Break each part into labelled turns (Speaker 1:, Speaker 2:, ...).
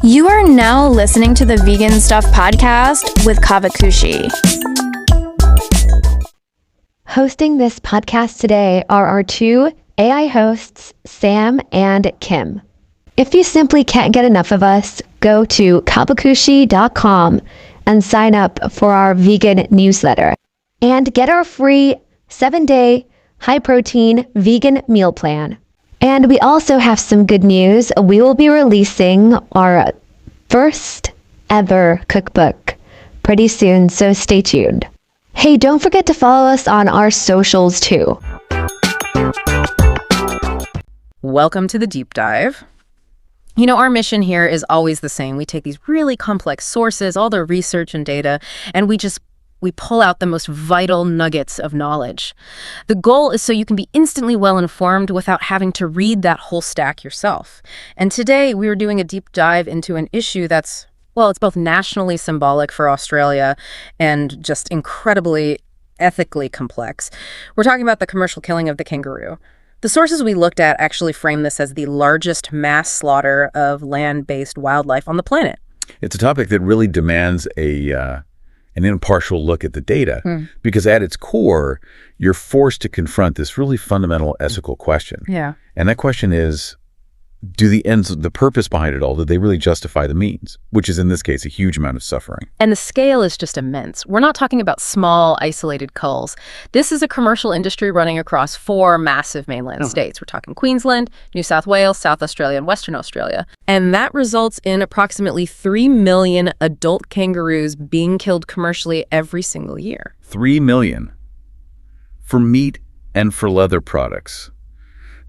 Speaker 1: You are now listening to the Vegan Stuff podcast with Caavakushi.
Speaker 2: Hosting this podcast today are our two AI hosts, Sam and Kim. If you simply can't get enough of us, go to Caavakushi.com and sign up for our vegan newsletter and get our free 7-day high-protein vegan meal plan. And we also have some good news. We will be releasing our first ever cookbook pretty soon, so stay tuned. Hey, don't forget to follow us on our socials too.
Speaker 3: Welcome to the deep dive. You know, our mission here is always the same. We take these really complex sources, all the research and data, and we pull out the most vital nuggets of knowledge. The goal is so you can be instantly well-informed without having to read that whole stack yourself. And today we were doing a deep dive into an issue that's, well, it's both nationally symbolic for Australia and just incredibly ethically complex. We're talking about the commercial killing of the kangaroo. The sources we looked at actually frame this as the largest mass slaughter of land-based wildlife on the planet.
Speaker 4: It's a topic that really demands an impartial look at the data, because at its core, you're forced to confront this really fundamental ethical question.
Speaker 3: Yeah.
Speaker 4: And that question is, do the ends, the purpose behind it all, do they really justify the means? Which is, in this case, a huge amount of suffering.
Speaker 3: And the scale is just immense. We're not talking about small, isolated culls. This is a commercial industry running across 4 massive mainland states. We're talking Queensland, New South Wales, South Australia, and Western Australia. And that results in approximately 3 million adult kangaroos being killed commercially every single year.
Speaker 4: 3 million for meat and for leather products.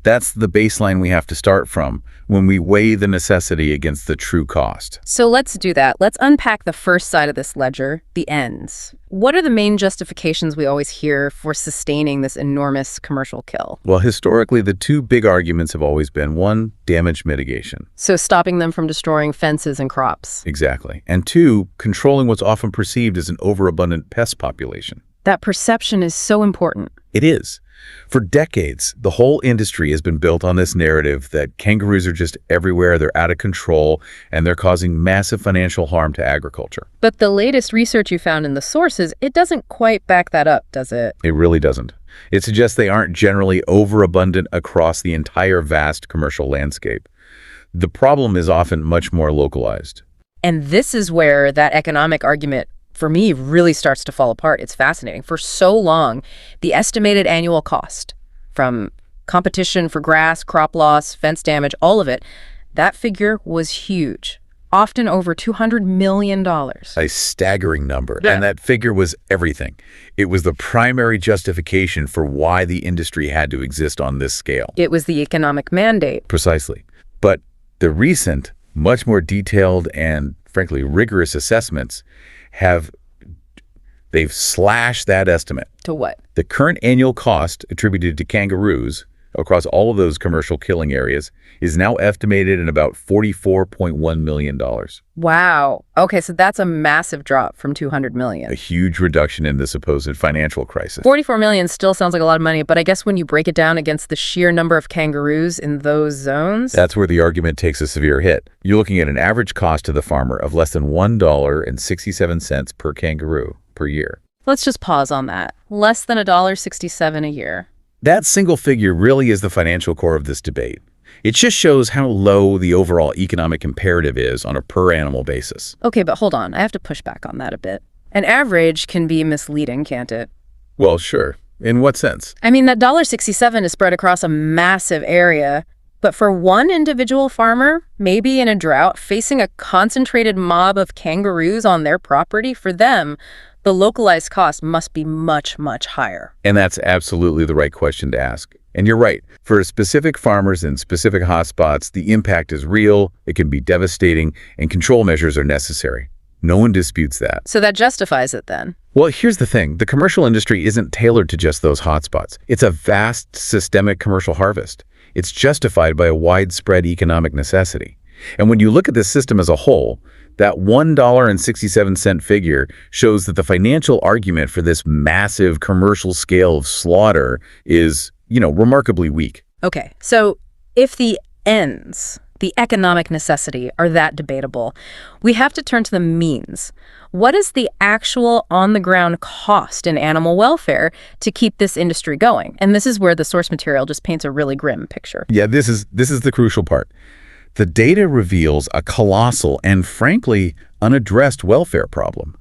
Speaker 4: That's the baseline we have to start from when we weigh the necessity against the true cost.
Speaker 3: So let's do that. Let's unpack the first side of this ledger, the ends. What are the main justifications we always hear for sustaining this enormous commercial kill?
Speaker 4: Well, historically, the 2 big arguments have always been, 1, damage mitigation.
Speaker 3: So stopping them from destroying fences and crops.
Speaker 4: Exactly. And 2, controlling what's often perceived as an overabundant pest population.
Speaker 3: That perception is so important.
Speaker 4: It is. For decades, the whole industry has been built on this narrative that kangaroos are just everywhere, they're out of control, and they're causing massive financial harm to agriculture.
Speaker 3: But the latest research you found in the sources, it doesn't quite back that up, does it?
Speaker 4: It really doesn't. It suggests they aren't generally overabundant across the entire vast commercial landscape. The problem is often much more localized.
Speaker 3: And this is where that economic argument, for me, really starts to fall apart. It's fascinating. For so long, the estimated annual cost from competition for grass, crop loss, fence damage, all of it, that figure was huge, often over $200 million.
Speaker 4: A staggering number.
Speaker 3: Yeah.
Speaker 4: And that figure was everything. It was the primary justification for why the industry had to exist on this scale.
Speaker 3: It was the economic mandate.
Speaker 4: Precisely. But the recent, much more detailed and, frankly, rigorous assessments they've slashed that estimate.
Speaker 3: To what?
Speaker 4: The current annual cost attributed to kangaroos across all of those commercial killing areas is now estimated at about $44.1 million.
Speaker 3: Wow. Okay, so that's a massive drop from $200 million.
Speaker 4: A huge reduction in the supposed financial crisis.
Speaker 3: $44 million still sounds like a lot of money, but I guess when you break it down against the sheer number of kangaroos in those zones...
Speaker 4: That's where the argument takes a severe hit. You're looking at an average cost to the farmer of less than $1.67 per kangaroo per year.
Speaker 3: Let's just pause on that. Less than $1.67 a year.
Speaker 4: That single figure really is the financial core of this debate. It just shows how low the overall economic imperative is on a per-animal basis.
Speaker 3: Okay, but hold on. I have to push back on that a bit. An average can be misleading, can't it?
Speaker 4: Well, sure. In what sense?
Speaker 3: I mean, that $1.67 is spread across a massive area, but for one individual farmer, maybe in a drought, facing a concentrated mob of kangaroos on their property, for them, the localized cost must be much, much higher.
Speaker 4: And that's absolutely the right question to ask. And you're right. For specific farmers in specific hotspots, the impact is real, it can be devastating, and control measures are necessary. No one disputes that.
Speaker 3: So that justifies it then?
Speaker 4: Well, here's the thing. The commercial industry isn't tailored to just those hotspots. It's a vast, systemic commercial harvest. It's justified by a widespread economic necessity. And when you look at this system as a whole, that $1.67 figure shows that the financial argument for this massive commercial scale of slaughter is, remarkably weak.
Speaker 3: Okay, so if the ends, the economic necessity are that debatable. We have to turn to the means. What is the actual on-the-ground cost in animal welfare to keep this industry going? And this is where the source material just paints a really grim picture.
Speaker 4: Yeah, this is the crucial part. The data reveals a colossal and frankly unaddressed welfare problem.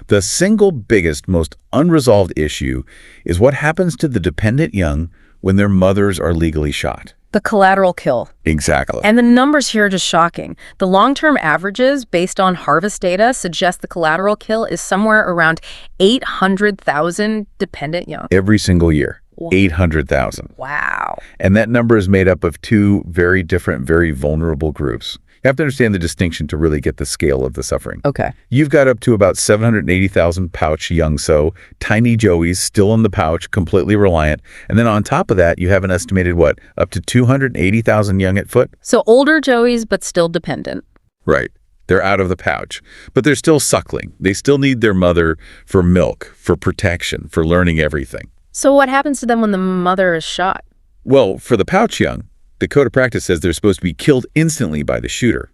Speaker 4: The single biggest, most unresolved issue is what happens to the dependent young when their mothers are legally shot.
Speaker 3: The collateral kill.
Speaker 4: Exactly.
Speaker 3: And the numbers here are just shocking. The long-term averages based on harvest data suggest the collateral kill is somewhere around 800,000 dependent young.
Speaker 4: Every single year. 800,000.
Speaker 3: Wow.
Speaker 4: And that number is made up of two very different, very vulnerable groups. You have to understand the distinction to really get the scale of the suffering.
Speaker 3: Okay.
Speaker 4: You've got up to about 780,000 pouch young sow, tiny joeys still in the pouch, completely reliant. And then on top of that, you have an estimated, up to 280,000 young at foot?
Speaker 3: So older joeys, but still dependent.
Speaker 4: Right. They're out of the pouch, but they're still suckling. They still need their mother for milk, for protection, for learning everything.
Speaker 3: So what happens to them when the mother is shot?
Speaker 4: Well, for the pouch young, the code of practice says they're supposed to be killed instantly by the shooter,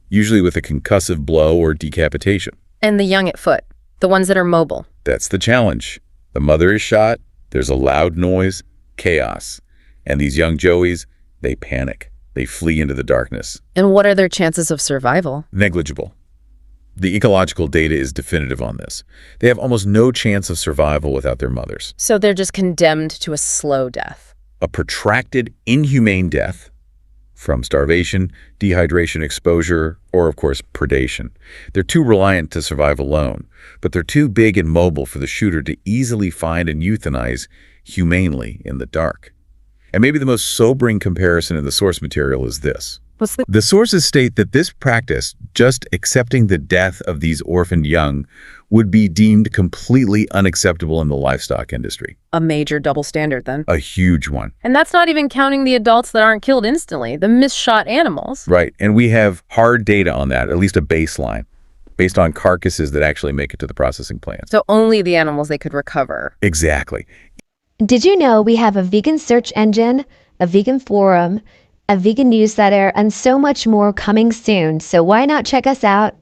Speaker 4: usually with a concussive blow or decapitation.
Speaker 3: And the young at foot, the ones that are mobile.
Speaker 4: That's the challenge. The mother is shot, there's a loud noise, chaos. And these young joeys, they panic. They flee into the darkness.
Speaker 3: And what are their chances of survival?
Speaker 4: Negligible. The ecological data is definitive on this. They have almost no chance of survival without their mothers.
Speaker 3: So they're just condemned to a slow death.
Speaker 4: A protracted, inhumane death from starvation, dehydration, exposure, or, of course, predation. They're too reliant to survive alone, but they're too big and mobile for the shooter to easily find and euthanize humanely in the dark. And maybe the most sobering comparison in the source material is this. The sources state that this practice, just accepting the death of these orphaned young, would be deemed completely unacceptable in the livestock industry.
Speaker 3: A major double standard, then.
Speaker 4: A huge one.
Speaker 3: And that's not even counting the adults that aren't killed instantly, the misshot animals.
Speaker 4: Right, and we have hard data on that, at least a baseline, based on carcasses that actually make it to the processing plant.
Speaker 3: So only the animals they could recover.
Speaker 4: Exactly.
Speaker 2: Did you know we have a vegan search engine, a vegan forum, a vegan newsletter, and so much more coming soon? So why not check us out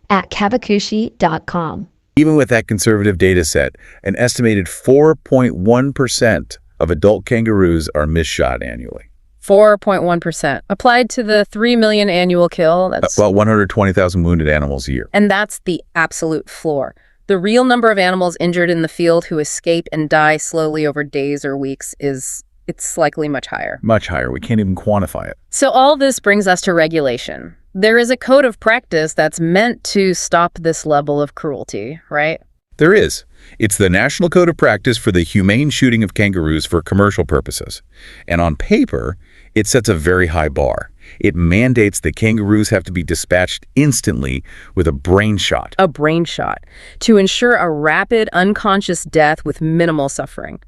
Speaker 2: at Caavakushi.com.
Speaker 4: Even with that conservative data set, an estimated 4.1% of adult kangaroos are misshot annually.
Speaker 3: 4.1%. Applied to the 3 million annual kill, that's...
Speaker 4: About 120,000 wounded animals a year.
Speaker 3: And that's the absolute floor. The real number of animals injured in the field who escape and die slowly over days or weeks it's likely much higher.
Speaker 4: Much higher. We can't even quantify it.
Speaker 3: So all this brings us to regulation. There is a code of practice that's meant to stop this level of cruelty, right?
Speaker 4: There is. It's the National Code of Practice for the Humane Shooting of Kangaroos for Commercial Purposes. And on paper, it sets a very high bar. It mandates that kangaroos have to be dispatched instantly with a brain shot.
Speaker 3: A brain shot, to ensure a rapid, unconscious death with minimal suffering.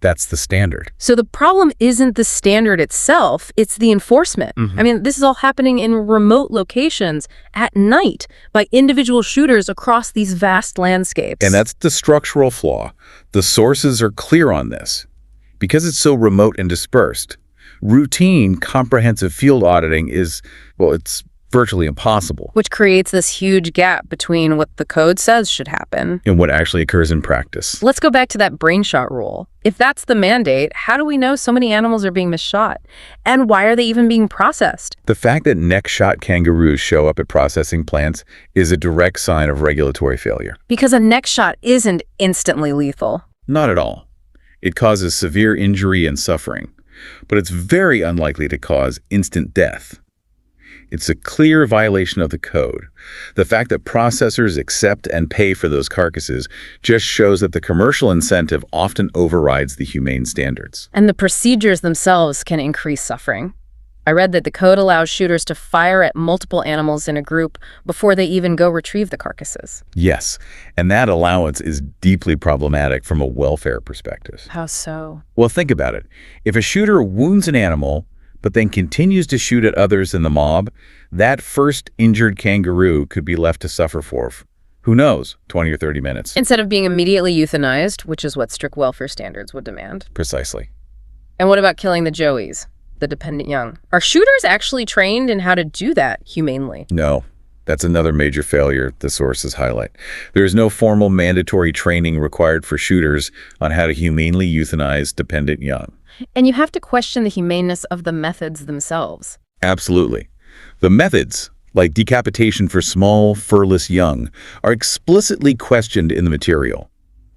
Speaker 4: That's the standard.
Speaker 3: So the problem isn't the standard itself, it's the enforcement. I mean, this is all happening in remote locations at night by individual shooters across these vast landscapes.
Speaker 4: And that's the structural flaw. The sources are clear on this. Because it's so remote and dispersed, routine, comprehensive field auditing is, it's virtually impossible.
Speaker 3: Which creates this huge gap between what the code says should happen
Speaker 4: and what actually occurs in practice.
Speaker 3: Let's go back to that brain shot rule. If that's the mandate, how do we know so many animals are being misshot? And why are they even being processed?
Speaker 4: The fact that neck-shot kangaroos show up at processing plants is a direct sign of regulatory failure.
Speaker 3: Because a neck shot isn't instantly lethal.
Speaker 4: Not at all. It causes severe injury and suffering, but it's very unlikely to cause instant death. It's a clear violation of the code. The fact that processors accept and pay for those carcasses just shows that the commercial incentive often overrides the humane standards.
Speaker 3: And the procedures themselves can increase suffering. I read that the code allows shooters to fire at multiple animals in a group before they even go retrieve the carcasses.
Speaker 4: Yes, and that allowance is deeply problematic from a welfare perspective.
Speaker 3: How so?
Speaker 4: Well, think about it. If a shooter wounds an animal, but then continues to shoot at others in the mob, that first injured kangaroo could be left to suffer for, who knows, 20 or 30 minutes.
Speaker 3: Instead of being immediately euthanized, which is what strict welfare standards would demand.
Speaker 4: Precisely.
Speaker 3: And what about killing the joeys? the dependent young. Are shooters actually trained in how to do that humanely?
Speaker 4: No. That's another major failure the sources highlight. There is no formal mandatory training required for shooters on how to humanely euthanize dependent young.
Speaker 3: And you have to question the humaneness of the methods themselves.
Speaker 4: Absolutely. The methods, like decapitation for small, furless young, are explicitly questioned in the material.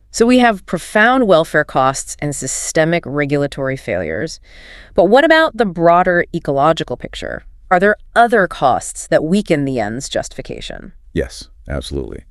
Speaker 3: So we have profound welfare costs and systemic regulatory failures. But what about the broader ecological picture? Are there other costs that weaken the end's justification?
Speaker 4: Yes, absolutely.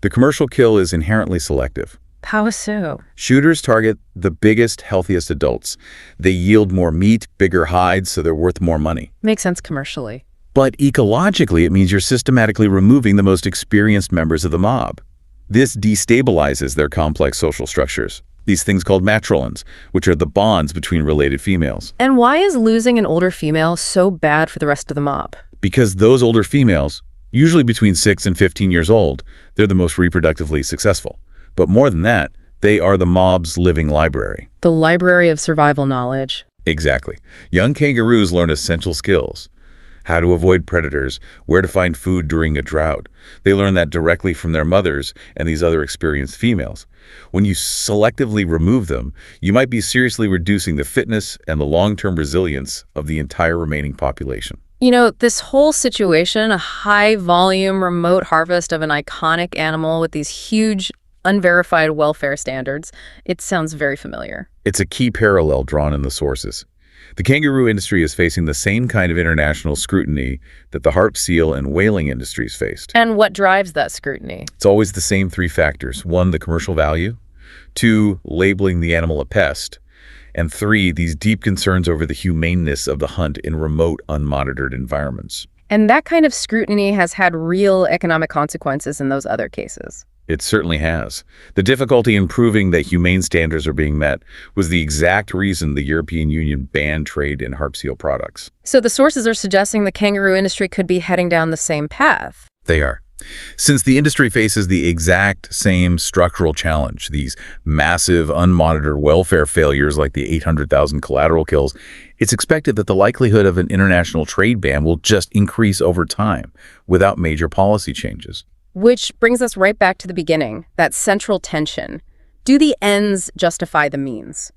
Speaker 4: The commercial kill is inherently selective.
Speaker 3: How so?
Speaker 4: Shooters target the biggest, healthiest adults. They yield more meat, bigger hides, so they're worth more money.
Speaker 3: Makes sense commercially.
Speaker 4: But ecologically, it means you're systematically removing the most experienced members of the mob. This destabilizes their complex social structures, these things called matrilins, which are the bonds between related females.
Speaker 3: And why is losing an older female so bad for the rest of the mob?
Speaker 4: Because those older females, usually between 6 and 15 years old, they're the most reproductively successful. But more than that, they are the mob's living library.
Speaker 3: The library of survival knowledge.
Speaker 4: Exactly. Young kangaroos learn essential skills. How to avoid predators, where to find food during a drought. They learn that directly from their mothers and these other experienced females. When you selectively remove them, you might be seriously reducing the fitness and the long-term resilience of the entire remaining population.
Speaker 3: You know, this whole situation, a high-volume remote harvest of an iconic animal with these huge, unverified welfare standards, it sounds very familiar.
Speaker 4: It's a key parallel drawn in the sources. The kangaroo industry is facing the same kind of international scrutiny that the harp seal and whaling industries faced.
Speaker 3: And what drives that scrutiny?
Speaker 4: It's always the same three factors. 1, the commercial value. 2, labeling the animal a pest. And 3, these deep concerns over the humaneness of the hunt in remote, unmonitored environments.
Speaker 3: And that kind of scrutiny has had real economic consequences in those other cases.
Speaker 4: It certainly has. The difficulty in proving that humane standards are being met was the exact reason the European Union banned trade in harp seal products.
Speaker 3: So the sources are suggesting the kangaroo industry could be heading down the same path.
Speaker 4: They are. Since the industry faces the exact same structural challenge, these massive, unmonitored welfare failures like the 800,000 collateral kills, it's expected that the likelihood of an international trade ban will just increase over time without major policy changes.
Speaker 3: Which brings us right back to the beginning, that central tension. Do the ends justify the means?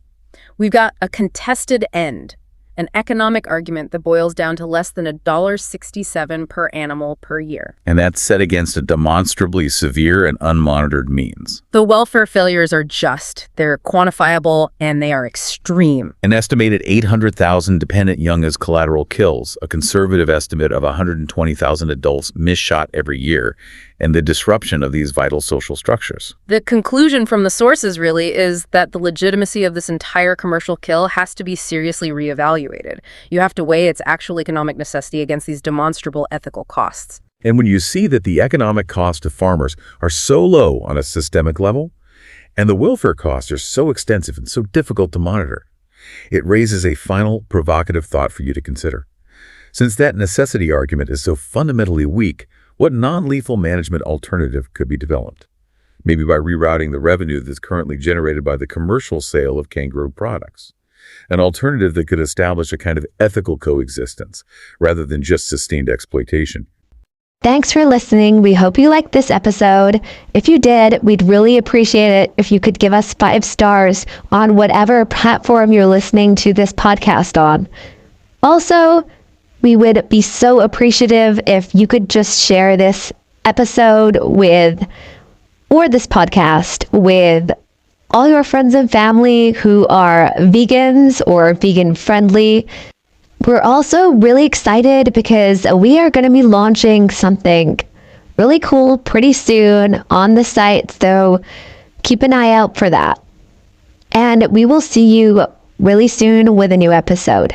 Speaker 3: We've got a contested end, an economic argument that boils down to less than $1.67 per animal per year.
Speaker 4: And that's set against a demonstrably severe and unmonitored means.
Speaker 3: The welfare failures are just, they're quantifiable, and they are extreme.
Speaker 4: An estimated 800,000 dependent young as collateral kills, a conservative estimate of 120,000 adults misshot every year, and the disruption of these vital social structures.
Speaker 3: The conclusion from the sources really is that the legitimacy of this entire commercial kill has to be seriously reevaluated. You have to weigh its actual economic necessity against these demonstrable ethical costs.
Speaker 4: And when you see that the economic costs to farmers are so low on a systemic level, and the welfare costs are so extensive and so difficult to monitor, it raises a final provocative thought for you to consider. Since that necessity argument is so fundamentally weak, what non-lethal management alternative could be developed? Maybe by rerouting the revenue that's currently generated by the commercial sale of kangaroo products. An alternative that could establish a kind of ethical coexistence rather than just sustained exploitation.
Speaker 2: Thanks for listening. We hope you liked this episode. If you did, we'd really appreciate it if you could give us 5 stars on whatever platform you're listening to this podcast on. Also, we would be so appreciative if you could just share this episode or this podcast with all your friends and family who are vegans or vegan friendly. We're also really excited because we are going to be launching something really cool pretty soon on the site, so keep an eye out for that. And we will see you really soon with a new episode.